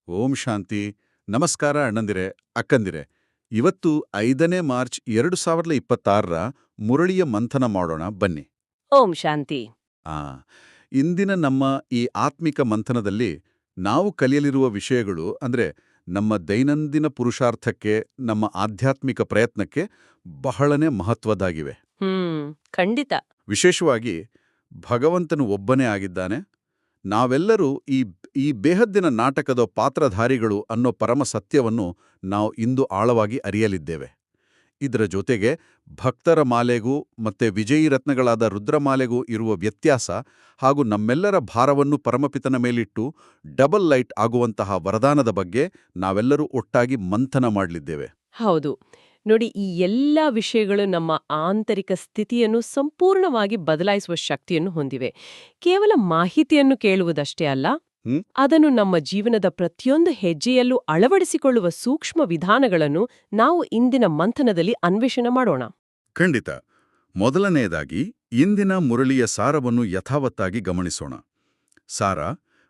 ಓಂ ಶಾಂತಿ. ನಮಸ್ಕಾರ ಅಣ್ಣಂದಿರೆ, ಅಕ್ಕಂದಿರೆ. ಇವತ್ತು 5ನೇ ಮಾರ್ಚ್ 2026ರ ಮುರಳಿಯ ಮಂಥನ ಮಾಡೋಣ ಬನ್ನಿ. ಓಂ ಶಾಂತಿ. ಆ ಇಂದಿನ ನಮ್ಮ ಈ ಆತ್ಮಿಕ ಮಂಥನದಲ್ಲಿ ನಾವು ಕಲಿಯಲಿರುವ ವಿಷಯಗಳು ಅಂದ್ರೆ ನಮ್ಮ ದೈನಂದಿನ ಪುರುಷಾರ್ಥಕ್ಕೆ, ನಮ್ಮ ಆಧ್ಯಾತ್ಮಿಕ ಪ್ರಯತ್ನಕ್ಕೆ ಬಹಳನೇ ಮಹತ್ವದ್ದಾಗಿವೆ. ಖಂಡಿತ. ವಿಶೇಷವಾಗಿ ಭಗವಂತನು ಒಬ್ಬನೇ ಆಗಿದ್ದಾನೆ. ನಾವೆಲ್ಲರೂ ಈ ಬೇಹದ್ದಿನ ನಾಟಕದ ಪಾತ್ರಧಾರಿಗಳು ಅನ್ನೋ ಪರಮ ಸತ್ಯವನ್ನು ನಾವು ಇಂದು ಆಳವಾಗಿ ಅರಿಯಲಿದ್ದೇವೆ. ಇದರ ಜೊತೆಗೆ ಭಕ್ತರ ಮಾಲೆಗೂ ಮತ್ತೆ ವಿಜಯೀ ರತ್ನಗಳಾದ ರುದ್ರಮಾಲೆಗೂ ಇರುವ ವ್ಯತ್ಯಾಸ ಹಾಗೂ ನಮ್ಮೆಲ್ಲರ ಭಾರವನ್ನು ಪರಮಪಿತನ ಮೇಲಿಟ್ಟು ಡಬಲ್ ಲೈಟ್ ಆಗುವಂತಹ ವರದಾನದ ಬಗ್ಗೆ ನಾವೆಲ್ಲರೂ ಒಟ್ಟಾಗಿ ಮಂಥನ ಮಾಡಲಿದ್ದೇವೆ. ಹೌದು ನೋಡಿ, ಈ ಎಲ್ಲ ವಿಷಯಗಳು ನಮ್ಮ ಆಂತರಿಕ ಸ್ಥಿತಿಯನ್ನು ಸಂಪೂರ್ಣವಾಗಿ ಬದಲಾಯಿಸುವ ಶಕ್ತಿಯನ್ನು ಹೊಂದಿವೆ. ಕೇವಲ ಮಾಹಿತಿಯನ್ನು ಕೇಳುವುದಷ್ಟೇ ಅಲ್ಲ, ಅದನ್ನು ನಮ್ಮ ಜೀವನದ ಪ್ರತಿಯೊಂದು ಹೆಜ್ಜೆಯಲ್ಲೂ ಅಳವಡಿಸಿಕೊಳ್ಳುವ ಸೂಕ್ಷ್ಮ ವಿಧಾನಗಳನ್ನು ನಾವು ಇಂದಿನ ಮಂಥನದಲ್ಲಿ ಅನ್ವೇಷಣೆ ಮಾಡೋಣ. ಖಂಡಿತ. ಮೊದಲನೆಯದಾಗಿ ಇಂದಿನ ಮುರಳಿಯ ಸಾರವನ್ನು ಯಥಾವತ್ತಾಗಿ ಗಮನಿಸೋಣ. ಸಾರ: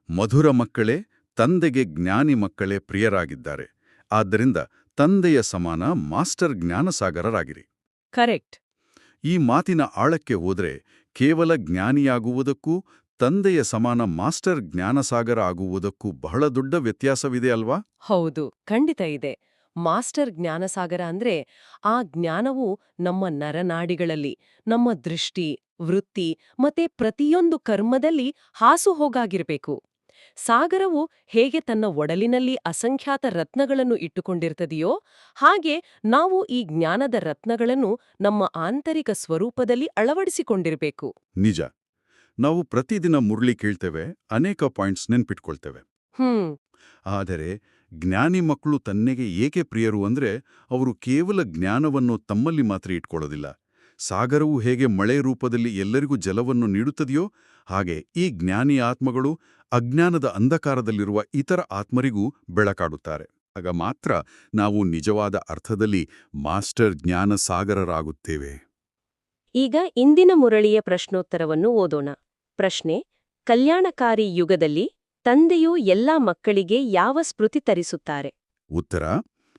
ಮಧುರ ಮಕ್ಕಳೇ, ತಂದೆಗೆ ಜ್ಞಾನಿ ಮಕ್ಕಳೇ ಪ್ರಿಯರಾಗಿದ್ದಾರೆ. ಆದ್ದರಿಂದ ತಂದೆಯ ಸಮಾನ ಮಾಸ್ಟರ್ ಜ್ಞಾನಸಾಗರರಾಗಿರಿ. ಕರೆಕ್ಟ್. ಈ ಮಾತಿನ ಆಳಕ್ಕೆ ಹೋದ್ರೆ ಕೇವಲ ಜ್ಞಾನಿಯಾಗುವುದಕ್ಕೂ ತಂದೆಯ ಸಮಾನ ಮಾಸ್ಟರ್ ಜ್ಞಾನಸಾಗರ ಆಗುವುದಕ್ಕೂ ಬಹಳ ದೊಡ್ಡ ವ್ಯತ್ಯಾಸವಿದೆ ಅಲ್ವಾ? ಹೌದು, ಖಂಡಿತ ಇದೆ. ಮಾಸ್ಟರ್ ಜ್ಞಾನಸಾಗರ ಅಂದ್ರೆ ಆ ಜ್ಞಾನವು ನಮ್ಮ ನರನಾಡಿಗಳಲ್ಲಿ, ನಮ್ಮ ದೃಷ್ಟಿ, ವೃತ್ತಿ ಮತ್ತೆ ಪ್ರತಿಯೊಂದು ಕರ್ಮದಲ್ಲಿ ಹಾಸು ಹೋಗಾಗಿರ್ಬೇಕು. ಸಾಗರವು ಹೇಗೆ ತನ್ನ ಒಡಲಿನಲ್ಲಿ ಅಸಂಖ್ಯಾತ ರತ್ನಗಳನ್ನು ಇಟ್ಟುಕೊಂಡಿರ್ತದೆಯೋ ಹಾಗೆ ನಾವು ಈ ಜ್ಞಾನದ ರತ್ನಗಳನ್ನು ನಮ್ಮ ಆಂತರಿಕ ಸ್ವರೂಪದಲ್ಲಿ ಅಳವಡಿಸಿಕೊಂಡಿರಬೇಕು. ನಿಜ. ನಾವು ಪ್ರತಿದಿನ ಮುರಳಿ ಕೇಳ್ತೇವೆ, ಅನೇಕ ಪಾಯಿಂಟ್ಸ್ ನೆನ್ಪಿಟ್ಕೊಳ್ತೇವೆ. ಆದರೆ ಜ್ಞಾನಿ ಮಕ್ಕಳು ತನ್ನೆಗೆ ಏಕೆ ಪ್ರಿಯರು ಅಂದ್ರೆ ಅವರು ಕೇವಲ ಜ್ಞಾನವನ್ನು ತಮ್ಮಲ್ಲಿ ಮಾತ್ರ ಇಟ್ಕೊಳ್ಳೋದಿಲ್ಲ. ಸಾಗರವು ಹೇಗೆ ಮಳೆ ರೂಪದಲ್ಲಿ ಎಲ್ಲರಿಗೂ ಜಲವನ್ನು ನೀಡುತ್ತದೆಯೋ ಹಾಗೆ ಈ ಜ್ಞಾನಿ ಆತ್ಮಗಳು ಅಜ್ಞಾನದ ಅಂಧಕಾರದಲ್ಲಿರುವ ಇತರ ಆತ್ಮರಿಗೂ ಬೆಳಕಾಡುತ್ತಾರೆ. ಆಗ ಮಾತ್ರ ನಾವು ನಿಜವಾದ ಅರ್ಥದಲ್ಲಿ ಮಾಸ್ಟರ್ ಜ್ಞಾನಸಾಗರರಾಗುತ್ತೇವೆ. ಈಗ ಇಂದಿನ ಮುರಳಿಯ ಪ್ರಶ್ನೋತ್ತರವನ್ನು ಓದೋಣ. ಪ್ರಶ್ನೆ: ಕಲ್ಯಾಣಕಾರಿ ಯುಗದಲ್ಲಿ ತಂದೆಯು ಎಲ್ಲಾ ಮಕ್ಕಳಿಗೆ ಯಾವ ಸ್ಮೃತಿ ತರಿಸುತ್ತಾರೆ? ಉತ್ತರ: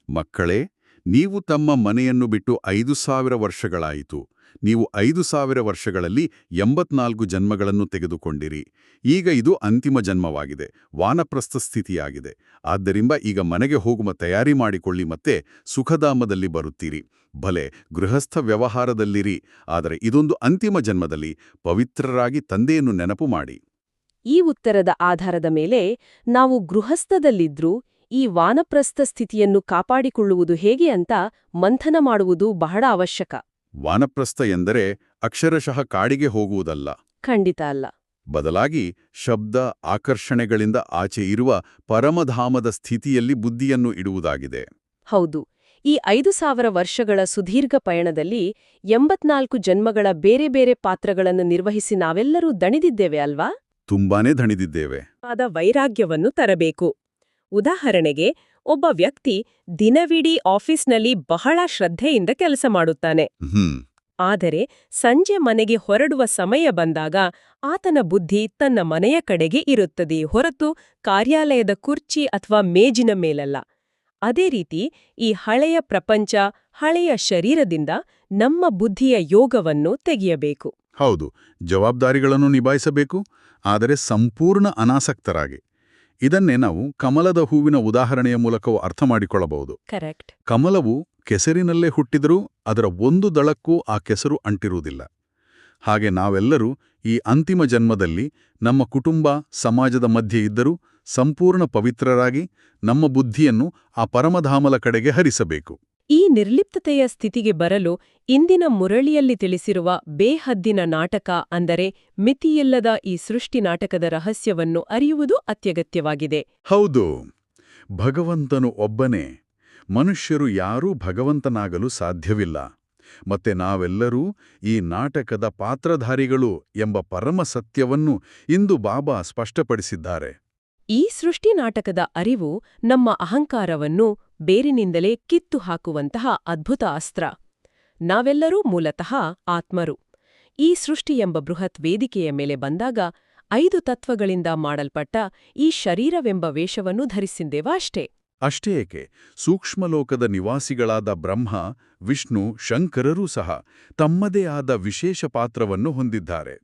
ಮಕ್ಕಳೇ, ನೀವು ತಮ್ಮ ಮನೆಯನ್ನು ಬಿಟ್ಟು 5000 ವರ್ಷಗಳಾಯಿತು. ನೀವು 5000 ವರ್ಷಗಳಲ್ಲಿ 84 ಜನ್ಮಗಳನ್ನು ತೆಗೆದುಕೊಂಡಿರಿ. ಈಗ ಇದು ಅಂತಿಮ ಜನ್ಮವಾಗಿದೆ, ವಾನಪ್ರಸ್ಥ ಸ್ಥಿತಿಯಾಗಿದೆ. ಆದ್ದರಿಂದ ಈಗ ಮನೆಗೆ ಹೋಗುವ ತಯಾರಿ ಮಾಡಿಕೊಳ್ಳಿ, ಮತ್ತೆ ಸುಖಧಾಮದಲ್ಲಿ ಬರುತ್ತೀರಿ. ಭಲೆ ಗೃಹಸ್ಥ ವ್ಯವಹಾರದಲ್ಲಿರಿ, ಆದರೆ ಇದೊಂದು ಅಂತಿಮ ಜನ್ಮದಲ್ಲಿ ಪವಿತ್ರರಾಗಿ ತಂದೆಯನ್ನು ನೆನಪು ಮಾಡಿ. ಈ ಉತ್ತರದ ಆಧಾರದ ಮೇಲೆ ನಾವು ಗೃಹಸ್ಥದಲ್ಲಿದ್ರೂ ಈ ವಾನಪ್ರಸ್ಥ ಸ್ಥಿತಿಯನ್ನು ಕಾಪಾಡಿಕೊಳ್ಳುವುದು ಹೇಗೆ ಅಂತ ಮಂಥನ ಮಾಡುವುದು ಬಹಳ ಅವಶ್ಯಕ. ವಾನಪ್ರಸ್ಥ ಎಂದರೆ ಅಕ್ಷರಶಃ ಕಾಡಿಗೆ ಹೋಗುವುದಲ್ಲ. ಖಂಡಿತ ಅಲ್ಲ. ಬದಲಾಗಿ ಶಬ್ದ, ಆಕರ್ಷಣೆಗಳಿಂದ ಆಚೆ ಇರುವ ಪರಮಧಾಮದ ಸ್ಥಿತಿಯಲ್ಲಿ ಬುದ್ಧಿಯನ್ನು ಇಡುವುದಾಗಿದೆ. ಹೌದು. ಈ 5000 ವರ್ಷಗಳ ಸುದೀರ್ಘ ಪಯಣದಲ್ಲಿ 84 ಜನ್ಮಗಳ ಬೇರೆ ಬೇರೆ ಪಾತ್ರಗಳನ್ನು ನಿರ್ವಹಿಸಿ ನಾವೆಲ್ಲರೂ ದಣಿದಿದ್ದೇವೆ ಅಲ್ವಾ? ತುಂಬಾನೇ ದಣಿದಿದ್ದೇವೆ. ಆದ ವೈರಾಗ್ಯವನ್ನು ತರಬೇಕು. ಉದಾಹರಣೆಗೆ, ಒಬ್ಬ ವ್ಯಕ್ತಿ ದಿನವಿಡೀ ಆಫೀಸ್ನಲ್ಲಿ ಬಹಳ ಶ್ರದ್ಧೆಯಿಂದ ಕೆಲಸ ಮಾಡುತ್ತಾನೆ. ಆದರೆ ಸಂಜೆ ಮನೆಗೆ ಹೊರಡುವ ಸಮಯ ಬಂದಾಗ ಆತನ ಬುದ್ಧಿ ತನ್ನ ಮನೆಯ ಕಡೆಗೆ ಇರುತ್ತದೆ ಹೊರತು ಕಾರ್ಯಾಲಯದ ಕುರ್ಚಿ ಅಥವಾ ಮೇಜಿನ ಮೇಲಲ್ಲ. ಅದೇ ರೀತಿ ಈ ಹಳೆಯ ಪ್ರಪಂಚ, ಹಳೆಯ ಶರೀರದಿಂದ ನಮ್ಮ ಬುದ್ಧಿಯ ಯೋಗವನ್ನು ತೆಗೆಯಬೇಕು. ಹೌದು, ಜವಾಬ್ದಾರಿಗಳನ್ನು ನಿಭಾಯಿಸಬೇಕು, ಆದರೆ ಸಂಪೂರ್ಣ ಅನಾಸಕ್ತರಾಗಿ. ಇದನ್ನೇ ನಾವು ಕಮಲದ ಹೂವಿನ ಉದಾಹರಣೆಯ ಮೂಲಕವೂ ಅರ್ಥ ಮಾಡಿಕೊಳ್ಳಬಹುದು. ಕರೆಕ್ಟ್. ಕಮಲವು ಕೆಸರಿನಲ್ಲೇ ಹುಟ್ಟಿದರೂ ಅದರ ಒಂದು ದಳಕ್ಕೂ ಆ ಕೆಸರು ಅಂಟಿರುವುದಿಲ್ಲ. ಹಾಗೆ ನಾವೆಲ್ಲರೂ ಈ ಅಂತಿಮ ಜನ್ಮದಲ್ಲಿ ನಮ್ಮ ಕುಟುಂಬ, ಸಮಾಜದ ಮಧ್ಯೆ ಇದ್ದರೂ ಸಂಪೂರ್ಣ ಪವಿತ್ರರಾಗಿ ನಮ್ಮ ಬುದ್ಧಿಯನ್ನು ಆ ಪರಮಧಾಮಲ ಕಡೆಗೆ ಹರಿಸಬೇಕು. ಈ ನಿರ್ಲಿಪ್ತತೆಯ ಸ್ಥಿತಿಗೆ ಬರಲು ಇಂದಿನ ಮುರಳಿಯಲ್ಲಿ ತಿಳಿಸಿರುವ ಬೇಹದ್ದಿನ ನಾಟಕ ಅಂದರೆ ಮಿತಿಯಿಲ್ಲದ ಈ ಸೃಷ್ಟಿ ನಾಟಕದ ರಹಸ್ಯವನ್ನು ಅರಿಯುವುದು ಅತ್ಯಗತ್ಯವಾಗಿದೆ. ಹೌದು, ಭಗವಂತನು ಒಬ್ಬನೇ. ಮನುಷ್ಯರು ಯಾರೂ ಭಗವಂತನಾಗಲು ಸಾಧ್ಯವಿಲ್ಲ. ಮತ್ತೆ ನಾವೆಲ್ಲರೂ ಈ ನಾಟಕದ ಪಾತ್ರಧಾರಿಗಳು ಎಂಬ ಪರಮ ಸತ್ಯವನ್ನು ಇಂದು ಬಾಬಾ ಸ್ಪಷ್ಟಪಡಿಸಿದ್ದಾರೆ. ಈ ಸೃಷ್ಟಿ ನಾಟಕದ ಅರಿವು ನಮ್ಮ ಅಹಂಕಾರವನ್ನು ಬೇರಿನಿಂದಲೇ ಕಿತ್ತು ಹಾಕುವಂತಹ ಅದ್ಭುತ ಅಸ್ತ್ರ. ನಾವೆಲ್ಲರೂ ಮೂಲತಃ ಆತ್ಮರು. ಈ ಸೃಷ್ಟಿ ಎಂಬ ಬೃಹತ್ ವೇದಿಕೆಯ ಮೇಲೆ ಬಂದಾಗ 5 ತತ್ವಗಳಿಂದ ಮಾಡಲ್ಪಟ್ಟ ಈ ಶರೀರವೆಂಬ ವೇಷವನ್ನು ಧರಿಸಿದ್ದೇವ ಅಷ್ಟೇ. ಅಷ್ಟೇ ಏಕೆ, ಸೂಕ್ಷ್ಮಲೋಕದ ನಿವಾಸಿಗಳಾದ ಬ್ರಹ್ಮ, ವಿಷ್ಣು, ಶಂಕರರೂ ಸಹ ತಮ್ಮದೇ ಆದ ವಿಶೇಷ ಪಾತ್ರವನ್ನು ಹೊಂದಿದ್ದಾರೆ.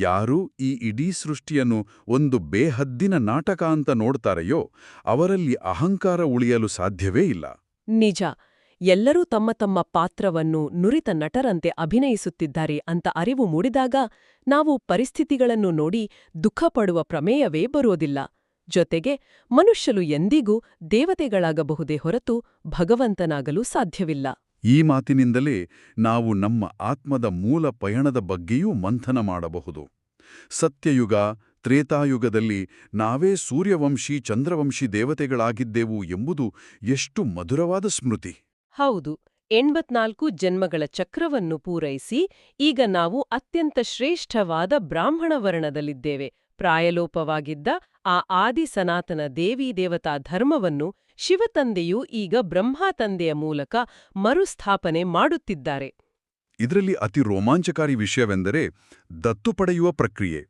ಯಾರು ಈ ಇಡೀ ಸೃಷ್ಟಿಯನ್ನು ಒಂದು ಬೇಹದ್ದಿನ ನಾಟಕ ಅಂತ ನೋಡ್ತಾರೆಯೋ ಅವರಲ್ಲಿ ಅಹಂಕಾರ ಉಳಿಯಲು ಸಾಧ್ಯವೇ ಇಲ್ಲ. ನಿಜ, ಎಲ್ಲರೂ ತಮ್ಮ ತಮ್ಮ ಪಾತ್ರವನ್ನು ನುರಿತ ನಟರಂತೆ ಅಭಿನಯಿಸುತ್ತಿದ್ದಾರೆ ಅಂತ ಅರಿವು ಮೂಡಿದಾಗ ನಾವು ಪರಿಸ್ಥಿತಿಗಳನ್ನು ನೋಡಿ ದುಃಖಪಡುವ ಪ್ರಮೇಯವೇ ಬರೋದಿಲ್ಲ. ಜೊತೆಗೆ ಮನುಷ್ಯರು ಎಂದಿಗೂ ದೇವತೆಗಳಾಗಬಹುದೇ ಹೊರತು ಭಗವಂತನಾಗಲು ಸಾಧ್ಯವಿಲ್ಲ. ಈ ಮಾತಿನಿಂದಲೇ ನಾವು ನಮ್ಮ ಆತ್ಮದ ಮೂಲ ಪಯಣದ ಬಗ್ಗೆಯೂ ಮಂಥನ ಮಾಡಬಹುದು. ಸತ್ಯಯುಗ, ತ್ರೇತಾಯುಗದಲ್ಲಿ ನಾವೇ ಸೂರ್ಯವಂಶಿ, ಚಂದ್ರವಂಶಿ ದೇವತೆಗಳಾಗಿದ್ದೆವು ಎಂಬುದು ಎಷ್ಟು ಮಧುರವಾದ ಸ್ಮೃತಿ. ಹೌದು, 84 ಜನ್ಮಗಳ ಚಕ್ರವನ್ನು ಪೂರೈಸಿ ಈಗ ನಾವು ಅತ್ಯಂತ ಶ್ರೇಷ್ಠವಾದ ಬ್ರಾಹ್ಮಣ ವರ್ಣದಲ್ಲಿದ್ದೇವೆ. ಪ್ರಾಯಲೋಪವಾಗಿದ್ದ ಆ ಆದಿ ಸನಾತನ ದೇವೀ ದೇವತಾ ಧರ್ಮವನ್ನು ಶಿವತಂದೆಯು ಈಗ ಬ್ರಹ್ಮತಂದೆಯ ಮೂಲಕ ಮರುಸ್ಥಾಪನೆ ಮಾಡುತ್ತಿದ್ದಾರೆ. ಇದರಲ್ಲಿ ಅತಿ ರೋಮಾಂಚಕಾರಿ ವಿಷಯವೆಂದರೆ ದತ್ತು ಪಡೆಯುವ ಪ್ರಕ್ರಿಯೆ.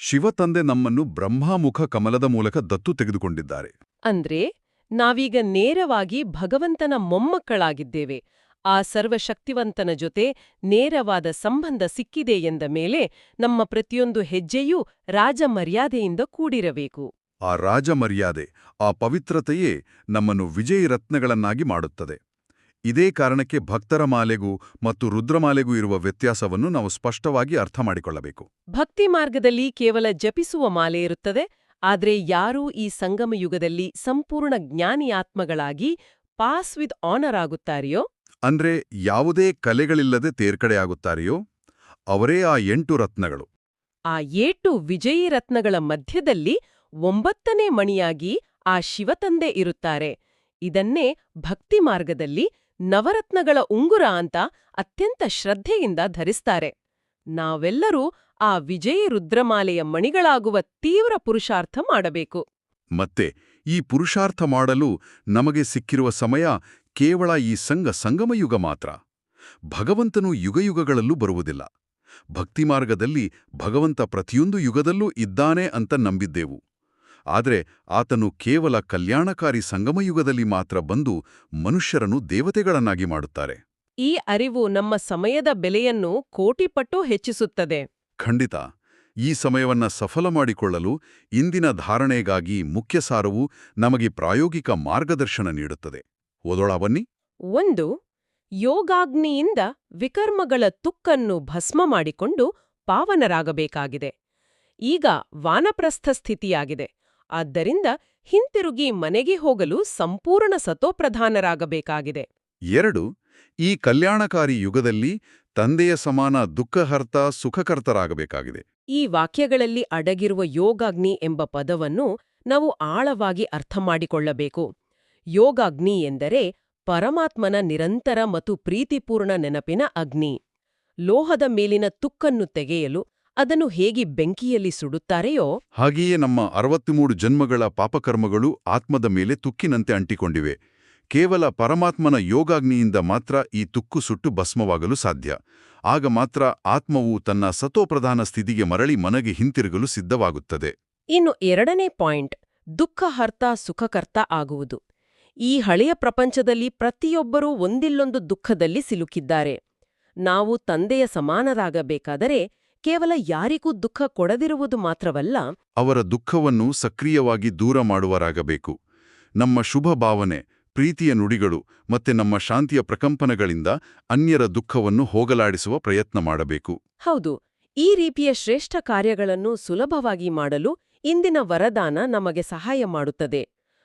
ಶಿವತಂದೆ ನಮ್ಮನ್ನು ಬ್ರಹ್ಮಾಮುಖ ಕಮಲದ ಮೂಲಕ ದತ್ತು ತೆಗೆದುಕೊಂಡಿದ್ದಾರೆ. ಅಂದ್ರೆ ನಾವೀಗ ನೇರವಾಗಿ ಭಗವಂತನ ಮೊಮ್ಮಕ್ಕಳಾಗಿದ್ದೇವೆ. ಆ ಸರ್ವಶಕ್ತಿವಂತನ ಜೊತೆ ನೇರವಾದ ಸಂಬಂಧ ಸಿಕ್ಕಿದೆ ಎಂದ ಮೇಲೆ ನಮ್ಮ ಪ್ರತಿಯೊಂದು ಹೆಜ್ಜೆಯೂ ರಾಜಮರ್ಯಾದೆಯಿಂದ ಕೂಡಿರಬೇಕು. ಆ ರಾಜಮರ್ಯಾದೆ, ಆ ಪವಿತ್ರತೆಯೇ ನಮ್ಮನ್ನು ವಿಜಯರತ್ನಗಳನ್ನಾಗಿ ಮಾಡುತ್ತದೆ. ಇದೇ ಕಾರಣಕ್ಕೆ ಭಕ್ತರ ಮಾಲೆಗೂ ಮತ್ತು ರುದ್ರಮಾಲೆಗೂ ಇರುವ ವ್ಯತ್ಯಾಸವನ್ನು ನಾವು ಸ್ಪಷ್ಟವಾಗಿ ಅರ್ಥ ಮಾಡಿಕೊಳ್ಳಬೇಕು. ಭಕ್ತಿ ಮಾರ್ಗದಲ್ಲಿ ಕೇವಲ ಜಪಿಸುವ ಮಾಲೆ ಇರುತ್ತದೆ. ಆದ್ರೆ ಯಾರೂ ಈ ಸಂಗಮ ಯುಗದಲ್ಲಿ ಸಂಪೂರ್ಣ ಜ್ಞಾನಿ ಆತ್ಮಗಳಾಗಿ ಪಾಸ್ ವಿತ್ ಆನರ್ ಆಗುತ್ತಾರೆಯೋ, ಅಂದ್ರೆ ಯಾವುದೇ ಕಲೆಗಳಿಲ್ಲದೆ ತೇರ್ಗಡೆಯಾಗುತ್ತಾರೆಯೋ ಅವರೇ ಆ 8 ರತ್ನಗಳು. ಆ 8 ವಿಜಯೀ ರತ್ನಗಳ ಮಧ್ಯದಲ್ಲಿ 9ನೇ ಮಣಿಯಾಗಿ ಆ ಶಿವತಂದೆ ಇರುತ್ತಾರೆ. ಇದನ್ನೇ ಭಕ್ತಿ ಮಾರ್ಗದಲ್ಲಿ ನವರತ್ನಗಳ ಉಂಗುರ ಅಂತ ಅತ್ಯಂತ ಶ್ರದ್ಧೆಯಿಂದ ಧರಿಸ್ತಾರೆ. ನಾವೆಲ್ಲರೂ ಆ ವಿಜಯ ರುದ್ರಮಾಲೆಯ ಮಣಿಗಳಾಗುವ ತೀವ್ರ ಪುರುಷಾರ್ಥ ಮಾಡಬೇಕು. ಮತ್ತೆ ಈ ಪುರುಷಾರ್ಥ ಮಾಡಲು ನಮಗೆ ಸಿಕ್ಕಿರುವ ಸಮಯ ಕೇವಲ ಈ ಸಂಗಮಯುಗ ಮಾತ್ರ. ಭಗವಂತನು ಯುಗಯುಗಗಳಲ್ಲೂ ಬರುವುದಿಲ್ಲ. ಭಕ್ತಿಮಾರ್ಗದಲ್ಲಿ ಭಗವಂತ ಪ್ರತಿಯೊಂದು ಯುಗದಲ್ಲೂ ಇದ್ದಾನೆ ಅಂತ ನಂಬಿದ್ದೆವು. ಆದರೆ ಆತನು ಕೇವಲ ಕಲ್ಯಾಣಕಾರಿ ಸಂಗಮಯುಗದಲ್ಲಿ ಮಾತ್ರ ಬಂದು ಮನುಷ್ಯರನ್ನು ದೇವತೆಗಳನ್ನಾಗಿ ಮಾಡುತ್ತಾರೆ. ಈ ಅರಿವು ನಮ್ಮ ಸಮಯದ ಬೆಲೆಯನ್ನು ಕೋಟಿಪಟ್ಟು ಹೆಚ್ಚಿಸುತ್ತದೆ. ಖಂಡಿತ. ಈ ಸಮಯವನ್ನ ಸಫಲ ಮಾಡಿಕೊಳ್ಳಲು ಇಂದಿನ ಧಾರಣೆಗಾಗಿ ಮುಖ್ಯ ಸಾರವು ನಮಗೆ ಪ್ರಾಯೋಗಿಕ ಮಾರ್ಗದರ್ಶನ ನೀಡುತ್ತದೆ. ಓದೋಣ ಬನ್ನಿ. 1. ಯೋಗಾಗ್ನಿಯಿಂದ ವಿಕರ್ಮಗಳ ತುಕ್ಕನ್ನು ಭಸ್ಮ ಮಾಡಿಕೊಂಡು ಪಾವನರಾಗಬೇಕಾಗಿದೆ. ಈಗ ವಾನಪ್ರಸ್ಥ ಸ್ಥಿತಿಯಾಗಿದೆ. ಆದ್ದರಿಂದ ಹಿಂತಿರುಗಿ ಮನೆಗೆ ಹೋಗಲು ಸಂಪೂರ್ಣ ಸತೋಪ್ರಧಾನರಾಗಬೇಕಾಗಿದೆ. 2. ಈ ಕಲ್ಯಾಣಕಾರಿ ಯುಗದಲ್ಲಿ ತಂದೆಯ ಸಮಾನ ದುಃಖಹರ್ತ ಸುಖಕರ್ತರಾಗಬೇಕಾಗಿದೆ. ಈ ವಾಕ್ಯಗಳಲ್ಲಿ ಅಡಗಿರುವ ಯೋಗಾಗ್ನಿ ಎಂಬ ಪದವನ್ನು ನಾವು ಆಳವಾಗಿ ಅರ್ಥ ಮಾಡಿಕೊಳ್ಳಬೇಕು. ಯೋಗಾಗ್ನಿ ಎಂದರೆ ಪರಮಾತ್ಮನ ನಿರಂತರ ಮತ್ತು ಪ್ರೀತಿಪೂರ್ಣ ನೆನಪಿನ ಅಗ್ನಿ. ಲೋಹದ ಮೇಲಿನ ತುಕ್ಕನ್ನು ತೆಗೆಯಲು ಅದನ್ನು ಹೇಗೆ ಬೆಂಕಿಯಲ್ಲಿ ಸುಡುತ್ತಾರೆಯೋ ಹಾಗೆಯೇ ನಮ್ಮ 63 ಜನ್ಮಗಳ ಪಾಪಕರ್ಮಗಳು ಆತ್ಮದ ಮೇಲೆ ತುಕ್ಕಿನಂತೆ ಅಂಟಿಕೊಂಡಿವೆ. ಕೇವಲ ಪರಮಾತ್ಮನ ಯೋಗಾಗ್ನಿಯಿಂದ ಮಾತ್ರ ಈ ತುಕ್ಕು ಸುಟ್ಟು ಭಸ್ಮವಾಗಲು ಸಾಧ್ಯ. ಆಗ ಮಾತ್ರ ಆತ್ಮವು ತನ್ನ ಸತೋಪ್ರಧಾನ ಸ್ಥಿತಿಗೆ ಮರಳಿ ಮನೆಗೆ ಹಿಂತಿರುಗಲು ಸಿದ್ಧವಾಗುತ್ತದೆ. ಇನ್ನು 2ನೇ ಪಾಯಿಂಟ್, ದುಃಖಹರ್ತ ಸುಖಕರ್ತ ಆಗುವುದು. ಈ ಹಳೆಯ ಪ್ರಪಂಚದಲ್ಲಿ ಪ್ರತಿಯೊಬ್ಬರೂ ಒಂದಿಲ್ಲೊಂದು ದುಃಖದಲ್ಲಿ ಸಿಲುಕಿದ್ದಾರೆ. ನಾವು ತಂದೆಯ ಸಮಾನರಾಗಬೇಕಾದರೆ ಕೇವಲ ಯಾರಿಗೂ ದುಃಖ ಕೊಡದಿರುವುದು ಮಾತ್ರವಲ್ಲ, ಅವರ ದುಃಖವನ್ನು ಸಕ್ರಿಯವಾಗಿ ದೂರ ಮಾಡುವರಾಗಬೇಕು. ನಮ್ಮ ಶುಭ ಭಾವನೆ, ಪ್ರೀತಿಯ ನುಡಿಗಳು ಮತ್ತೆ ನಮ್ಮ ಶಾಂತಿಯ ಪ್ರಕಂಪನಗಳಿಂದ ಅನ್ಯರ ದುಃಖವನ್ನು ಹೋಗಲಾಡಿಸುವ ಪ್ರಯತ್ನ ಮಾಡಬೇಕು. ಹೌದು, ಈ ರೀತಿಯ ಶ್ರೇಷ್ಠ ಕಾರ್ಯಗಳನ್ನು ಸುಲಭವಾಗಿ ಮಾಡಲು ಇಂದಿನ ವರದಾನ ನಮಗೆ ಸಹಾಯ ಮಾಡುತ್ತದೆ.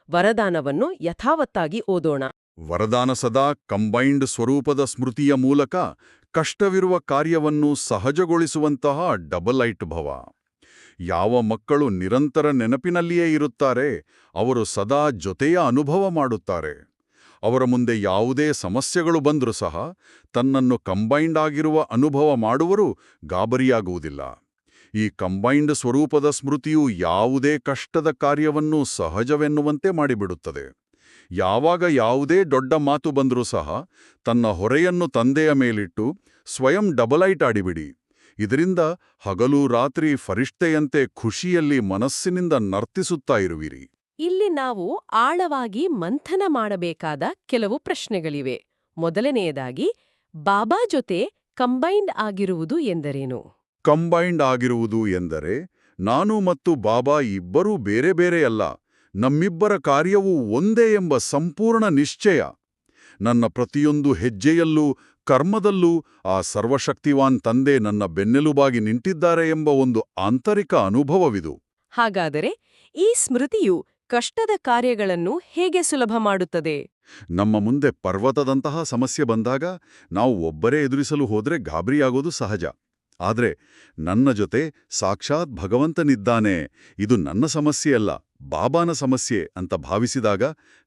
ವರದಾನವನ್ನು ಯಥಾವತ್ತಾಗಿ ಓದೋಣ. ವರದಾನ ಸದಾ ಕಂಬೈನ್ಡ್ ಸ್ವರೂಪದ ಸ್ಮೃತಿಯ ಮೂಲಕ ಕಷ್ಟವಿರುವ ಕಾರ್ಯವನ್ನು ಸಹಜಗೊಳಿಸುವಂತಹ ಡಬಲ್ ಲೈಟ್ ಭವ. ಯಾವ ಮಕ್ಕಳು ನಿರಂತರ ನೆನಪಿನಲ್ಲಿಯೇ ಇರುತ್ತಾರೆ ಅವರು ಸದಾ ಜೊತೆಯ ಅನುಭವ ಮಾಡುತ್ತಾರೆ. ಅವರ ಮುಂದೆ ಯಾವುದೇ ಸಮಸ್ಯೆಗಳು ಬಂದರೂ ಸಹ ತನ್ನನ್ನು ಕಂಬೈನ್ಡ್ ಆಗಿರುವ ಅನುಭವ ಮಾಡುವರು ಗಾಬರಿಯಾಗುವುದಿಲ್ಲ. ಈ ಕಂಬೈನ್ಡ್ ಸ್ವರೂಪದ ಸ್ಮೃತಿಯು ಯಾವುದೇ ಕಷ್ಟದ ಕಾರ್ಯವನ್ನು ಸಹಜವೆನ್ನುವಂತೆ ಮಾಡಿಬಿಡುತ್ತದೆ. ಯಾವಾಗ ಯಾವುದೇ ದೊಡ್ಡ ಮಾತು ಬಂದರೂ ಸಹ ತನ್ನ ಹೊರೆಯನ್ನು ತಂದೆಯ ಮೇಲಿಟ್ಟು ಸ್ವಯಂ ಡಬಲೈಟ್ ಆಡಿಬಿಡಿ. ಇದರಿಂದ ಹಗಲು ರಾತ್ರಿ ಫರಿಷ್ಠೆಯಂತೆ ಖುಷಿಯಲ್ಲಿ ಮನಸ್ಸಿನಿಂದ ನರ್ತಿಸುತ್ತಾ ಇರುವಿರಿ. ಇಲ್ಲಿ ನಾವು ಆಳವಾಗಿ ಮಂಥನ ಮಾಡಬೇಕಾದ ಕೆಲವು ಪ್ರಶ್ನೆಗಳಿವೆ. ಮೊದಲನೆಯದಾಗಿ, ಬಾಬಾ ಜೊತೆ ಕಂಬೈನ್ಡ್ ಆಗಿರುವುದು ಎಂದರೇನು? ಕಂಬೈನ್ಡ್ ಆಗಿರುವುದು ಎಂದರೆ ನಾನು ಮತ್ತು ಬಾಬಾ ಇಬ್ಬರೂ ಬೇರೆ ಬೇರೆಯಲ್ಲ, ನಮ್ಮಿಬ್ಬರ ಕಾರ್ಯವೂ ಒಂದೇ ಎಂಬ ಸಂಪೂರ್ಣ ನಿಶ್ಚಯ. ನನ್ನ ಪ್ರತಿಯೊಂದು ಹೆಜ್ಜೆಯಲ್ಲೂ ಕರ್ಮದಲ್ಲೂ ಆ ಸರ್ವಶಕ್ತಿವಾನ್ ತಂದೆ ನನ್ನ ಬೆನ್ನೆಲುಬಾಗಿ ನಿಂತಿದ್ದಾರೆ ಎಂಬ ಒಂದು ಆಂತರಿಕ ಅನುಭವವಿದು. ಹಾಗಾದರೆ ಈ ಸ್ಮೃತಿಯು ಕಷ್ಟದ ಕಾರ್ಯಗಳನ್ನು ಹೇಗೆ ಸುಲಭ ಮಾಡುತ್ತದೆ? ನಮ್ಮ ಮುಂದೆ ಪರ್ವತದಂತಹ ಸಮಸ್ಯೆ ಬಂದಾಗ ನಾವು ಒಬ್ಬರೇ ಎದುರಿಸಲು ಹೋದ್ರೆ ಗಾಬರಿಯಾಗೋದು ಸಹಜ. ಆದ್ರೆ ನನ್ನ ಜೊತೆ ಸಾಕ್ಷಾತ್ ಭಗವಂತನಿದ್ದಾನೆ, ಇದು ನನ್ನ ಸಮಸ್ಯೆಯಲ್ಲ, ಬಾಬಾನ ಸಮಸ್ಯೆ ಅಂತ ಭಾವಿಸಿದಾಗ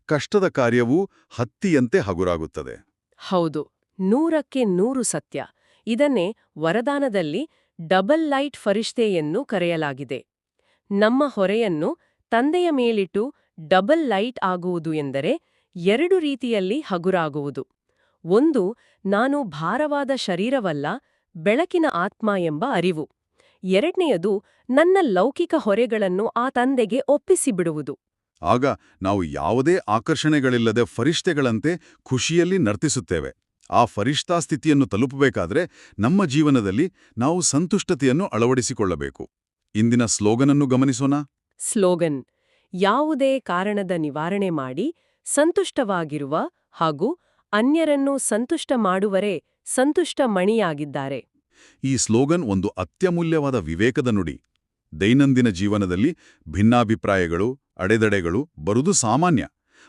ಕಷ್ಟದ ಕಾರ್ಯವೂ ಹತ್ತಿಯಂತೆ ಹಗುರಾಗುತ್ತದೆ. ಹೌದು, 100ಕ್ಕೆ 100 ಸತ್ಯ. ಇದನ್ನೇ ವರದಾನದಲ್ಲಿ ಡಬಲ್ ಲೈಟ್ ಫರಿಷ್ಠೆಯನ್ನು ಕರೆಯಲಾಗಿದೆ. ನಮ್ಮ ಹೊರೆಯನ್ನು ತಂದೆಯ ಮೇಲಿಟ್ಟು ಡಬಲ್ ಲೈಟ್ ಆಗುವುದು ಎಂದರೆ 2 ರೀತಿಯಲ್ಲಿ ಹಗುರಾಗುವುದು. ಒಂದು, ನಾನು ಭಾರವಾದ ಶರೀರವಲ್ಲ, ಬೆಳಕಿನ ಆತ್ಮ ಎಂಬ ಅರಿವು. ಎರಡನೆಯದು, ನನ್ನ ಲೌಕಿಕ ಹೊರೆಗಳನ್ನು ಆ ತಂದೆಗೆ ಒಪ್ಪಿಸಿಬಿಡುವುದು. ಆಗ ನಾವು ಯಾವುದೇ ಆಕರ್ಷಣೆಗಳಿಲ್ಲದೆ ಫರಿಷ್ಠೆಗಳಂತೆ ಖುಷಿಯಲ್ಲಿ ನರ್ತಿಸುತ್ತೇವೆ. ಆ ಫರಿಷ್ಠಾ ಸ್ಥಿತಿಯನ್ನು ತಲುಪಬೇಕಾದ್ರೆ ನಮ್ಮ ಜೀವನದಲ್ಲಿ ನಾವು ಸಂತುಷ್ಟತೆಯನ್ನು ಅಳವಡಿಸಿಕೊಳ್ಳಬೇಕು. ಇಂದಿನ ಸ್ಲೋಗನನ್ನು ಗಮನಿಸೋಣ. ಸ್ಲೋಗನ್: ಯಾವುದೇ ಕಾರಣದ ನಿವಾರಣೆ ಮಾಡಿ ಸಂತುಷ್ಟವಾಗಿರುವ ಹಾಗೂ ಅನ್ಯರನ್ನು ಸಂತುಷ್ಟ ಮಾಡುವರೇ ಸಂತುಷ್ಟ ಮಣಿಯಾಗಿದ್ದಾರೆ. ಈ ಸ್ಲೋಗನ್ ಒಂದು ಅತ್ಯಮೂಲ್ಯವಾದ ವಿವೇಕದ ನುಡಿ. ದೈನಂದಿನ ಜೀವನದಲ್ಲಿ ಭಿನ್ನಾಭಿಪ್ರಾಯಗಳು, ಅಡೆದಡೆಗಳು ಬರುವುದು ಸಾಮಾನ್ಯ.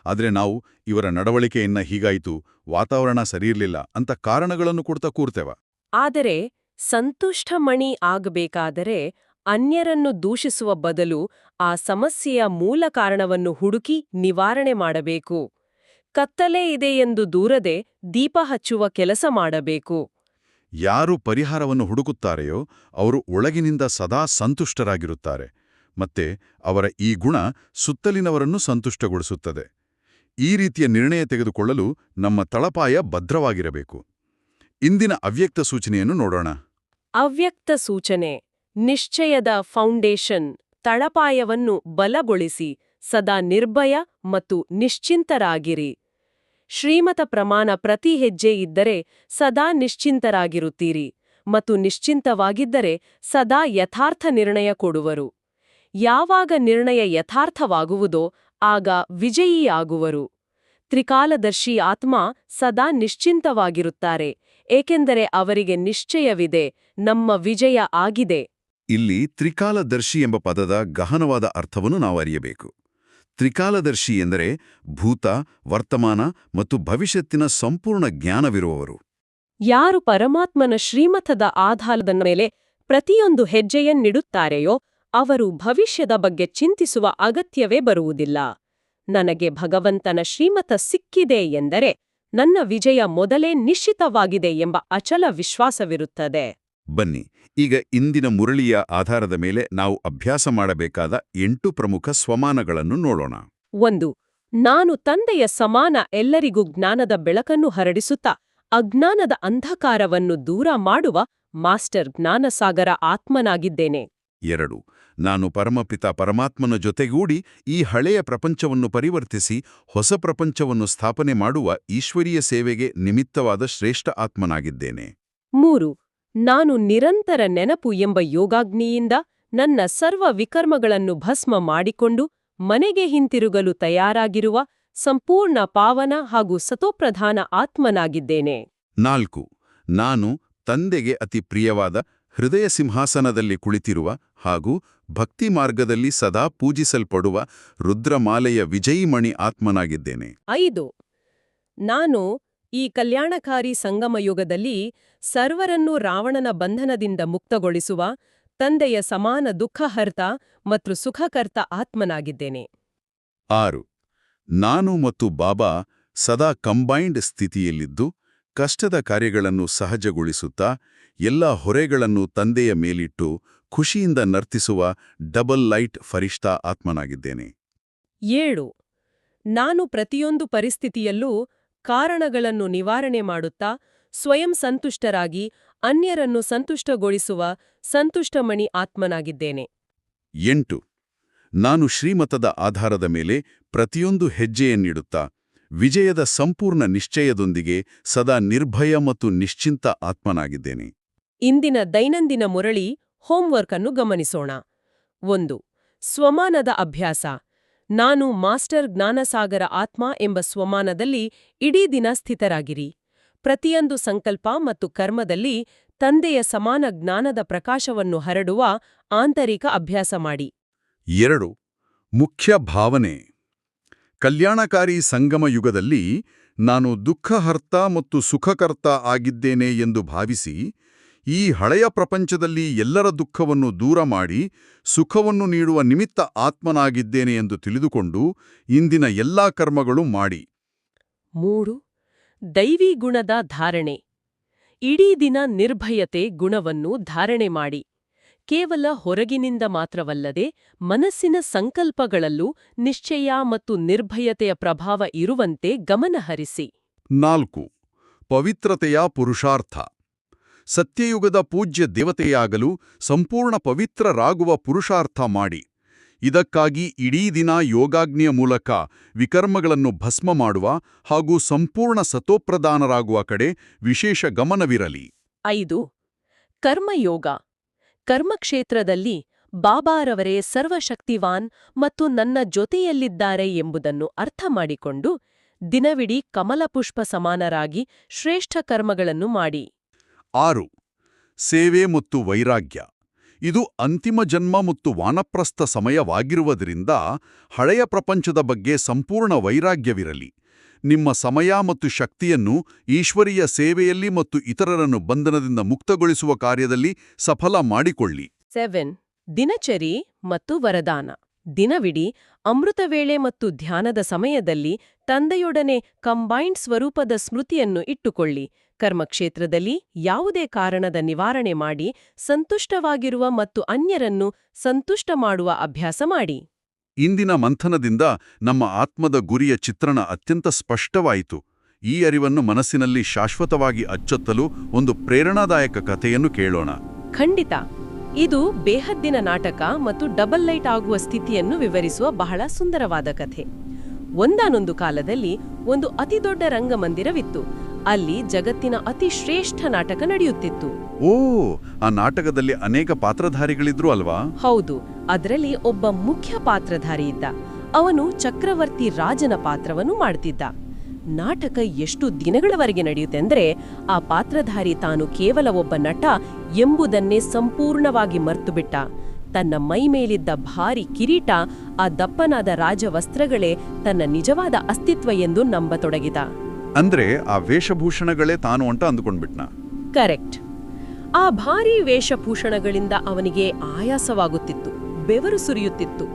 ಆದರೆ ನಾವು ಇವರ ನಡವಳಿಕೆಯನ್ನ ಹೀಗಾಯಿತು, ವಾತಾವರಣ ಸರಿಯಿರ್ಲಿಲ್ಲ ಅಂತ ಕಾರಣಗಳನ್ನು ಕೊಡ್ತಾ ಕೂರ್ತೇವ. ಆದರೆ ಸಂತುಷ್ಟ ಮಣಿ ಆಗಬೇಕಾದರೆ ಅನ್ಯರನ್ನು ದೂಷಿಸುವ ಬದಲು ಆ ಸಮಸ್ಯೆಯ ಮೂಲ ಕಾರಣವನ್ನು ಹುಡುಕಿ ನಿವಾರಣೆ ಮಾಡಬೇಕು. ಕತ್ತಲೆ ಇದೆ ಎಂದು ದೂರದೆ ದೀಪ ಹಚ್ಚುವ ಕೆಲಸ ಮಾಡಬೇಕು. ಯಾರು ಪರಿಹಾರವನ್ನು ಹುಡುಕುತ್ತಾರೆಯೋ ಅವರು ಒಳಗಿನಿಂದ ಸದಾ ಸಂತುಷ್ಟರಾಗಿರುತ್ತಾರೆ. ಮತ್ತೆ ಅವರ ಈ ಗುಣ ಸುತ್ತಲಿನವರನ್ನು ಸಂತುಷ್ಟಗೊಳಿಸುತ್ತದೆ. ಈ ರೀತಿಯ ನಿರ್ಣಯ ತೆಗೆದುಕೊಳ್ಳಲು ನಮ್ಮ ತಳಪಾಯ ಭದ್ರವಾಗಿರಬೇಕು. ಇಂದಿನ ಅವ್ಯಕ್ತ ಸೂಚನೆಯನ್ನು ನೋಡೋಣ. ಅವ್ಯಕ್ತ ಸೂಚನೆ: ನಿಶ್ಚಯದ ಫೌಂಡೇಶನ್. ತಳಪಾಯವನ್ನು ಬಲಗೊಳಿಸಿ ಸದಾ ನಿರ್ಭಯ ಮತ್ತು ನಿಶ್ಚಿಂತರಾಗಿರಿ. ಶ್ರೀಮತ ಪ್ರಮಾಣ ಪ್ರತಿ ಹೆಜ್ಜೆ ಇದ್ದರೆ ಸದಾ ನಿಶ್ಚಿಂತರಾಗಿರುತ್ತೀರಿ ಮತ್ತು ನಿಶ್ಚಿಂತವಾಗಿದ್ದರೆ ಸದಾ ಯಥಾರ್ಥ ನಿರ್ಣಯ ಕೊಡುವರು. ಯಾವಾಗ ನಿರ್ಣಯ ಯಥಾರ್ಥವಾಗುವುದೋ ಆಗ ವಿಜಯಿಯಾಗುವರು. ತ್ರಿಕಾಲದರ್ಶಿ ಆತ್ಮ ಸದಾ ನಿಶ್ಚಿಂತವಾಗಿರುತ್ತಾರೆ, ಏಕೆಂದರೆ ಅವರಿಗೆ ನಿಶ್ಚಯವಿದೆ, ನಮ್ಮ ವಿಜಯ ಆಗಿದೆ. ಇಲ್ಲಿ ತ್ರಿಕಾಲದರ್ಶಿ ಎಂಬ ಪದದ ಗಹನವಾದ ಅರ್ಥವನ್ನು ನಾವು ಅರಿಯಬೇಕು. ತ್ರಿಕಾಲದರ್ಶಿ ಎಂದರೆ ಭೂತ, ವರ್ತಮಾನ ಮತ್ತು ಭವಿಷ್ಯತ್ತಿನ ಸಂಪೂರ್ಣ ಜ್ಞಾನವಿರುವವರು. ಯಾರು ಪರಮಾತ್ಮನ ಶ್ರೀಮತದ ಆಧಾರದ ಮೇಲೆ ಪ್ರತಿಯೊಂದು ಹೆಜ್ಜೆಯನ್ನಿಡುತ್ತಾರೆಯೋ ಅವರು ಭವಿಷ್ಯದ ಬಗ್ಗೆ ಚಿಂತಿಸುವ ಅಗತ್ಯವೇ ಬರುವುದಿಲ್ಲ. ನನಗೆ ಭಗವಂತನ ಶ್ರೀಮತ ಸಿಕ್ಕಿದೆ ಎಂದರೆ ನನ್ನ ವಿಜಯ ಮೊದಲೇ ನಿಶ್ಚಿತವಾಗಿದೆ ಎಂಬ ಅಚಲ ವಿಶ್ವಾಸವಿರುತ್ತದೆ. ಬನ್ನಿ, ಈಗ ಇಂದಿನ ಮುರಳಿಯ ಆಧಾರದ ಮೇಲೆ ನಾವು ಅಭ್ಯಾಸ ಮಾಡಬೇಕಾದ 8 ಪ್ರಮುಖ ಸ್ವಮಾನಗಳನ್ನು ನೋಡೋಣ. 1. ನಾನು ತಂದೆಯ ಸಮಾನ ಎಲ್ಲರಿಗೂ ಜ್ಞಾನದ ಬೆಳಕನ್ನು ಹರಡಿಸುತ್ತಾ ಅಜ್ಞಾನದ ಅಂಧಕಾರವನ್ನು ದೂರ ಮಾಡುವ ಮಾಸ್ಟರ್ ಜ್ಞಾನಸಾಗರ ಆತ್ಮನಾಗಿದ್ದೇನೆ. 2. ನಾನು ಪರಮಪಿತ ಪರಮಾತ್ಮನ ಜೊತೆಗೂಡಿ ಈ ಹಳೆಯ ಪ್ರಪಂಚವನ್ನು ಪರಿವರ್ತಿಸಿ ಹೊಸ ಪ್ರಪಂಚವನ್ನು ಸ್ಥಾಪನೆ ಮಾಡುವ ಈಶ್ವರೀಯ ಸೇವೆಗೆ ನಿಮಿತ್ತವಾದ ಶ್ರೇಷ್ಠ ಆತ್ಮನಾಗಿದ್ದೇನೆ. 3. ನಾನು ನಿರಂತರ ನೆನಪು ಎಂಬ ಯೋಗಾಗ್ನಿಯಿಂದ ನನ್ನ ಸರ್ವ ವಿಕರ್ಮಗಳನ್ನು ಭಸ್ಮ ಮಾಡಿಕೊಂಡು ಮನೆಗೆ ಹಿಂತಿರುಗಲು ತಯಾರಾಗಿರುವ ಸಂಪೂರ್ಣ ಪಾವನ ಹಾಗೂ ಸತೋಪ್ರಧಾನ ಆತ್ಮನಾಗಿದ್ದೇನೆ. 4. ನಾನು ತಂದೆಗೆ ಅತಿ ಪ್ರಿಯವಾದ ಹೃದಯ ಸಿಂಹಾಸನದಲ್ಲಿ ಕುಳಿತಿರುವ ಹಾಗೂ ಭಕ್ತಿ ಮಾರ್ಗದಲ್ಲಿ ಸದಾ ಪೂಜಿಸಲ್ಪಡುವ ರುದ್ರಮಾಲೆಯ ವಿಜಯಿಮಣಿ ಆತ್ಮನಾಗಿದ್ದೇನೆ. 5. ನಾನು ಈ ಕಲ್ಯಾಣಕಾರಿ ಸಂಗಮಯುಗದಲ್ಲಿ ಸರ್ವರನ್ನೂ ರಾವಣನ ಬಂಧನದಿಂದ ಮುಕ್ತಗೊಳಿಸುವ ತಂದೆಯ ಸಮಾನ ದುಃಖಹರ್ತ ಮತ್ತು ಸುಖಕರ್ತ ಆತ್ಮನಾಗಿದ್ದೇನೆ. 6. ನಾನು ಮತ್ತು ಬಾಬಾ ಸದಾ ಕಂಬೈನ್ಡ್ ಸ್ಥಿತಿಯಲ್ಲಿದ್ದು ಕಷ್ಟದ ಕಾರ್ಯಗಳನ್ನು ಸಹಜಗೊಳಿಸುತ್ತಾ ಎಲ್ಲ ಹೊರೆಗಳನ್ನು ತಂದೆಯ ಮೇಲಿಟ್ಟು ಖುಷಿಯಿಂದ ನರ್ತಿಸುವ ಡಬಲ್ ಲೈಟ್ ಫರಿಷ್ಠಾ ಆತ್ಮನಾಗಿದ್ದೇನೆ. 7. ನಾನು ಪ್ರತಿಯೊಂದು ಪರಿಸ್ಥಿತಿಯಲ್ಲೂ ಕಾರಣಗಳನ್ನು ನಿವಾರಣೆ ಮಾಡುತ್ತಾ ಸ್ವಯಂ ಸಂತುಷ್ಟರಾಗಿ ಅನ್ಯರನ್ನು ಸಂತುಷ್ಟಗೊಳಿಸುವ ಸಂತುಷ್ಟಮಣಿ ಆತ್ಮನಾಗಿದ್ದೇನೆ. 8. ನಾನು ಶ್ರೀಮತದ ಆಧಾರದ ಮೇಲೆ ಪ್ರತಿಯೊಂದು ಹೆಜ್ಜೆಯನ್ನಿಡುತ್ತಾ ವಿಜಯದ ಸಂಪೂರ್ಣ ನಿಶ್ಚಯದೊಂದಿಗೆ ಸದಾ ನಿರ್ಭಯ ಮತ್ತು ನಿಶ್ಚಿಂತ ಆತ್ಮನಾಗಿದ್ದೇನೆ. ಇಂದಿನ ದೈನಂದಿನ ಮುರಳಿ ಹೋಂವರ್ಕ್ ಅನ್ನು ಗಮನಿಸೋಣ. 1. ಸ್ವಮಾನದ ಅಭ್ಯಾಸ. ನಾನು ಮಾಸ್ಟರ್ ಜ್ಞಾನಸಾಗರ ಆತ್ಮ ಎಂಬ ಸ್ವಮಾನದಲ್ಲಿ ಇಡೀ ದಿನ ಸ್ಥಿತರಾಗಿರಿ. ಪ್ರತಿಯೊಂದು ಸಂಕಲ್ಪ ಮತ್ತು ಕರ್ಮದಲ್ಲಿ ತಂದೆಯ ಸಮಾನ ಜ್ಞಾನದ ಪ್ರಕಾಶವನ್ನು ಹರಡುವ ಆಂತರಿಕ ಅಭ್ಯಾಸ ಮಾಡಿ. 2. ಮುಖ್ಯ ಭಾವನೆ. ಕಲ್ಯಾಣಕಾರಿ ಸಂಗಮ ಯುಗದಲ್ಲಿ ನಾನು ದುಃಖಹರ್ತ ಮತ್ತು ಸುಖಕರ್ತ ಆಗಿದ್ದೇನೆ ಎಂದು ಭಾವಿಸಿ ಈ ಹಳೆಯ ಪ್ರಪಂಚದಲ್ಲಿ ಎಲ್ಲರ ದುಃಖವನ್ನು ದೂರ ಮಾಡಿ ಸುಖವನ್ನು ನೀಡುವ ನಿಮಿತ್ತ ಆತ್ಮನಾಗಿದ್ದೇನೆ ಎಂದು ತಿಳಿದುಕೊಂಡು ಇಂದಿನ ಎಲ್ಲಾ ಕರ್ಮಗಳು ಮಾಡಿ. 3. ದೈವಿ ಗುಣದ ಧಾರಣೆ. ಇಡೀ ದಿನ ನಿರ್ಭಯತೆ ಗುಣವನ್ನು ಧಾರಣೆ ಮಾಡಿ. ಕೇವಲ ಹೊರಗಿನಿಂದ ಮಾತ್ರವಲ್ಲದೆ ಮನಸ್ಸಿನ ಸಂಕಲ್ಪಗಳಲ್ಲೂ ನಿಶ್ಚಯ ಮತ್ತು ನಿರ್ಭಯತೆಯ ಪ್ರಭಾವ ಇರುವಂತೆ ಗಮನಹರಿಸಿ. 4. ಪವಿತ್ರತೆಯ ಪುರುಷಾರ್ಥ. ಸತ್ಯಯುಗದ ಪೂಜ್ಯ ದೇವತೆಯಾಗಲು ಸಂಪೂರ್ಣ ಪವಿತ್ರರಾಗುವ ಪುರುಷಾರ್ಥ ಮಾಡಿ. ಇದಕ್ಕಾಗಿ ಇಡೀ ದಿನ ಯೋಗಾಗ್ನಿಯ ಮೂಲಕ ವಿಕರ್ಮಗಳನ್ನು ಭಸ್ಮ ಮಾಡುವ ಹಾಗೂ ಸಂಪೂರ್ಣ ಸತೋಪ್ರಧಾನರಾಗುವ ಕಡೆ ವಿಶೇಷ ಗಮನವಿರಲಿ. 5. ಕರ್ಮಯೋಗ. ಕರ್ಮಕ್ಷೇತ್ರದಲ್ಲಿ ಬಾಬಾರವರೇ ಸರ್ವಶಕ್ತಿವಾನ್ ಮತ್ತು ನನ್ನ ಜೊತೆಯಲ್ಲಿದ್ದಾರೆ ಎಂಬುದನ್ನು ಅರ್ಥ ಮಾಡಿಕೊಂಡು ದಿನವಿಡೀ ಕಮಲಪುಷ್ಪ ಸಮಾನರಾಗಿ ಶ್ರೇಷ್ಠ ಕರ್ಮಗಳನ್ನು ಮಾಡಿ. 6. ಸೇವೆ ಮತ್ತು ವೈರಾಗ್ಯ. ಇದು ಅಂತಿಮ ಜನ್ಮ ಮತ್ತು ವಾನಪ್ರಸ್ಥ ಸಮಯವಾಗಿರುವುದರಿಂದ ಹಳೆಯ ಪ್ರಪಂಚದ ಬಗ್ಗೆ ಸಂಪೂರ್ಣ ವೈರಾಗ್ಯವಿರಲಿ. ನಿಮ್ಮ ಸಮಯ ಮತ್ತು ಶಕ್ತಿಯನ್ನು ಈಶ್ವರೀಯ ಸೇವೆಯಲ್ಲಿ ಮತ್ತು ಇತರರನ್ನು ಬಂಧನದಿಂದ ಮುಕ್ತಗೊಳಿಸುವ ಕಾರ್ಯದಲ್ಲಿ ಸಫಲ ಮಾಡಿಕೊಳ್ಳಿ. 7. ದಿನಚರಿ ಮತ್ತು ವರದಾನ. ದಿನವಿಡೀ ಅಮೃತವೇಳೆ ಮತ್ತು ಧ್ಯಾನದ ಸಮಯದಲ್ಲಿ ತಂದೆಯೊಡನೆ ಕಂಬೈನ್ಡ್ ಸ್ವರೂಪದ ಸ್ಮೃತಿಯನ್ನು ಇಟ್ಟುಕೊಳ್ಳಿ. ಕರ್ಮಕ್ಷೇತ್ರದಲ್ಲಿ ಯಾವುದೇ ಕಾರಣದ ನಿವಾರಣೆ ಮಾಡಿ ಸಂತುಷ್ಟವಾಗಿರುವ ಮತ್ತು ಅನ್ಯರನ್ನು ಸಂತುಷ್ಟ ಮಾಡುವ ಅಭ್ಯಾಸ ಮಾಡಿ. ಇಂದಿನ ಮಂಥನದಿಂದ ನಮ್ಮ ಆತ್ಮದ ಗುರಿಯ ಚಿತ್ರಣ ಅತ್ಯಂತ ಸ್ಪಷ್ಟವಾಯಿತು. ಈ ಅರಿವನ್ನು ಮನಸ್ಸಿನಲ್ಲಿ ಶಾಶ್ವತವಾಗಿ ಅಚ್ಚೊತ್ತಲು ಒಂದು ಪ್ರೇರಣಾದಾಯಕ ಕಥೆಯನ್ನು ಕೇಳೋಣ. ಖಂಡಿತ. ಇದು ಬೇಹದ್ದಿನ ನಾಟಕ ಮತ್ತು ಡಬಲ್ ಲೈಟ್ ಆಗುವ ಸ್ಥಿತಿಯನ್ನು ವಿವರಿಸುವ ಬಹಳ ಸುಂದರವಾದ ಕಥೆ. ಒಂದಾನೊಂದು ಕಾಲದಲ್ಲಿ ಒಂದು ಅತಿದೊಡ್ಡ ರಂಗಮಂದಿರವಿತ್ತು. ಅಲ್ಲಿ ಜಗತ್ತಿನ ಅತಿ ಶ್ರೇಷ್ಠ ನಾಟಕ ನಡೆಯುತ್ತಿತ್ತು. ಓ, ಆ ನಾಟಕದಲ್ಲಿ ಅನೇಕ ಪಾತ್ರಧಾರಿಗಳಿದ್ರು ಅಲ್ವಾ? ಹೌದು. ಅದರಲ್ಲಿ ಒಬ್ಬ ಮುಖ್ಯ ಪಾತ್ರಧಾರಿ ಇದ್ದ. ಅವನು ಚಕ್ರವರ್ತಿ ರಾಜನ ಪಾತ್ರವನ್ನು ಮಾಡ್ತಿದ್ದ. ನಾಟಕ ಎಷ್ಟು ದಿನಗಳವರೆಗೆ ನಡೆಯುತ್ತೆಂದ್ರೆ ಆ ಪಾತ್ರಧಾರಿ ತಾನು ಕೇವಲ ಒಬ್ಬ ನಟ ಎಂಬುದನ್ನೇ ಸಂಪೂರ್ಣವಾಗಿ ಮರ್ತುಬಿಟ್ಟ. ತನ್ನ ಮೈಮೇಲಿದ್ದ ಭಾರಿ ಕಿರೀಟ, ಆ ದಪ್ಪನಾದ ರಾಜವಸ್ತ್ರಗಳೇ ತನ್ನ ನಿಜವಾದ ಅಸ್ತಿತ್ವ ಎಂದು ನಂಬತೊಡಗಿದ. ಅಂದ್ರೆ ಆ ವೇಷಭೂಷಣಗಳೇ ತಾನು ಅಂತ ಅಂದುಕೊಂಡ್ಬಿಟ್ನ. ಕರೆಕ್ಟ್. ಆ ಭಾರೀ ವೇಷಭೂಷಣಗಳಿಂದ ಅವನಿಗೆ ಆಯಾಸವಾಗುತ್ತಿತ್ತು, ಬೆವರು ಸುರಿಯುತ್ತಿತ್ತು.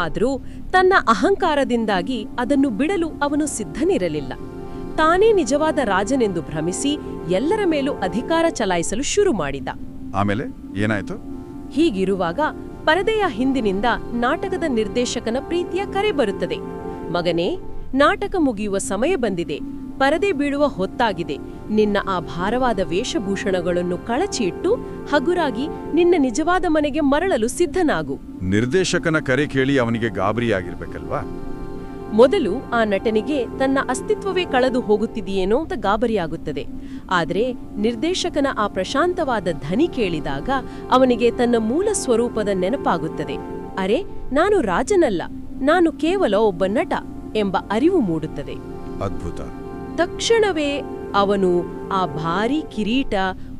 ಆದರೂ ತನ್ನ ಅಹಂಕಾರದಿಂದಾಗಿ ಅದನ್ನು ಬಿಡಲು ಅವನು ಸಿದ್ಧನಿರಲಿಲ್ಲ. ತಾನೇ ನಿಜವಾದ ರಾಜನೆಂದು ಭ್ರಮಿಸಿ ಎಲ್ಲರ ಮೇಲೂ ಅಧಿಕಾರ ಚಲಾಯಿಸಲು ಶುರು ಮಾಡಿದ. ಆಮೇಲೆ ಏನಾಯ್ತು? ಹೀಗಿರುವಾಗ ಪರದೆಯ ಹಿಂದಿನಿಂದ ನಾಟಕದ ನಿರ್ದೇಶಕನ ಪ್ರೀತಿಯ ಕರೆ ಬರುತ್ತದೆ. ಮಗನೇ, ನಾಟಕ ಮುಗಿಯುವ ಸಮಯ ಬಂದಿದೆ. ಪರದೆ ಬೀಳುವ ಹೊತ್ತಾಗಿದೆ. ನಿನ್ನ ಆ ಭಾರವಾದ ವೇಷಭೂಷಣಗಳನ್ನು ಕಳಚಿಯಿಟ್ಟು ಹಗುರಾಗಿ ನಿನ್ನ ನಿಜವಾದ ಮನೆಗೆ ಮರಳಲು ಸಿದ್ಧನಾಗು. ನಿರ್ದೇಶಕನ ಕರೆ ಕೇಳಿ ಅವನಿಗೆ ಗಾಬರಿಯಾಗಿರ್ಬೇಕಲ್ವಾ? ಮೊದಲು ಆ ನಟನಿಗೆ ತನ್ನ ಅಸ್ತಿತ್ವವೇ ಕಳೆದು ಹೋಗುತ್ತಿದೆಯೇನೋ ಅಂತ ಗಾಬರಿಯಾಗುತ್ತದೆ. ಆದರೆ ನಿರ್ದೇಶಕನ ಆ ಪ್ರಶಾಂತವಾದ ಧ್ವನಿ ಕೇಳಿದಾಗ ಅವನಿಗೆ ತನ್ನ ಮೂಲ ಸ್ವರೂಪದ ನೆನಪಾಗುತ್ತದೆ. ಅರೆ, ನಾನು ರಾಜನಲ್ಲ, ನಾನು ಕೇವಲ ಒಬ್ಬ ನಟ ಎಂಬ ಅರಿವು ಮೂಡುತ್ತದೆ. ಅದ್ಭುತ. ತಕ್ಷಣವೇ ಅವನು ಆ ಭಾರೀ ಕಿರೀಟ,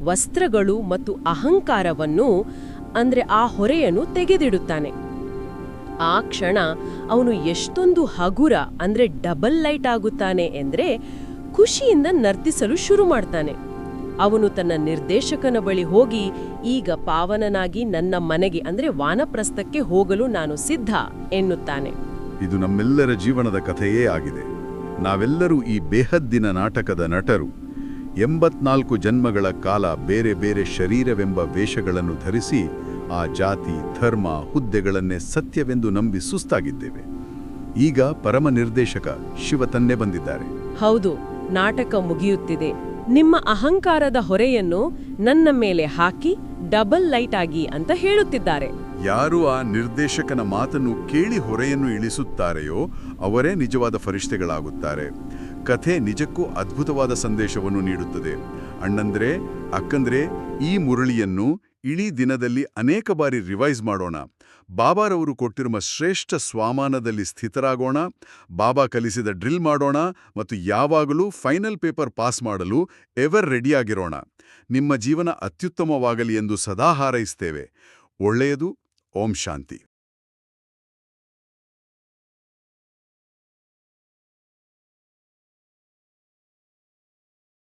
ವಸ್ತ್ರಗಳು ಮತ್ತು ಅಹಂಕಾರವನ್ನು ಅಂದ್ರೆ ಆ ಹೊರೆಯನ್ನು ತೆಗೆದಿಡುತ್ತಾನೆ. ಆ ಕ್ಷಣ ಅವನು ಎಷ್ಟೊಂದು ಹಗುರ ಅಂದ್ರೆ ಡಬಲ್ ಲೈಟ್ ಆಗುತ್ತಾನೆ ಎಂದ್ರೆ ಖುಷಿಯಿಂದ ನರ್ತಿಸಲು ಶುರು ಮಾಡ್ತಾನೆ. ಅವನು ತನ್ನ ನಿರ್ದೇಶಕನ ಬಳಿ ಹೋಗಿ, ಈಗ ಪಾವನನಾಗಿ ನನ್ನ ಮನೆಗೆ ಅಂದ್ರೆ ವಾನಪ್ರಸ್ಥಕ್ಕೆ ಹೋಗಲು ನಾನು ಸಿದ್ಧ ಎನ್ನುತ್ತಾನೆ. ಇದು ನಮ್ಮೆಲ್ಲರ ಜೀವನದ ಕಥೆಯೇ ಆಗಿದೆ. ನಾವೆಲ್ಲರೂ ಈ ಬೇಹದ್ದಿನ ನಾಟಕದ ನಟರು. 84 ಜನ್ಮಗಳ ಕಾಲ ಬೇರೆ ಬೇರೆ ಶರೀರವೆಂಬ ವೇಷಗಳನ್ನು ಧರಿಸಿ ಆ ಜಾತಿ, ಧರ್ಮ, ಹುದ್ದೆಗಳನ್ನೇ ಸತ್ಯವೆಂದು ನಂಬಿ ಸುಸ್ತಾಗಿದ್ದೇವೆ. ಈಗ ಪರಮ ನಿರ್ದೇಶಕ ಶಿವ ತನ್ನೇ ಬಂದಿದ್ದಾರೆ. ಹೌದು, ನಾಟಕ ಮುಗಿಯುತ್ತಿದೆ. ನಿಮ್ಮ ಅಹಂಕಾರದ ಹೊರೆಯನ್ನು ನನ್ನ ಮೇಲೆ ಹಾಕಿ ಡಬಲ್ ಲೈಟ್ ಆಗಿ ಅಂತ ಹೇಳುತ್ತಿದ್ದಾರೆ. ಯಾರು ಆ ನಿರ್ದೇಶಕನ ಮಾತನ್ನು ಕೇಳಿ ಹೊರೆಯನ್ನು ಇಳಿಸುತ್ತಾರೆಯೋ ಅವರೇ ನಿಜವಾದ ಫರಿಷ್ಠೆಗಳಾಗುತ್ತಾರೆ. ಕಥೆ ನಿಜಕ್ಕೂ ಅದ್ಭುತವಾದ ಸಂದೇಶವನ್ನು ನೀಡುತ್ತದೆ. ಅಣ್ಣಂದ್ರೆ, ಅಕ್ಕಂದ್ರೆ, ಈ ಮುರಳಿಯನ್ನು ಇಡೀ ದಿನದಲ್ಲಿ ಅನೇಕ ಬಾರಿ ರಿವೈಸ್ ಮಾಡೋಣ. ಬಾಬಾರವರು ಕೊಟ್ಟಿರುವ ಶ್ರೇಷ್ಠ ಸ್ವಾಮಾನದಲ್ಲಿ ಸ್ಥಿತರಾಗೋಣ, ಬಾಬಾ ಕಲಿಸಿದ ಡ್ರಿಲ್ ಮಾಡೋಣ ಮತ್ತು ಯಾವಾಗಲೂ ಫೈನಲ್ ಪೇಪರ್ ಪಾಸ್ ಮಾಡಲು ಎವರ್ ರೆಡಿಯಾಗಿರೋಣ. ನಿಮ್ಮ ಜೀವನ ಅತ್ಯುತ್ತಮವಾಗಲಿ ಎಂದು ಸದಾ ಹಾರೈಸ್ತೇವೆ. ಒಳ್ಳೆಯದು. ಓಂ ಶಾಂತಿ.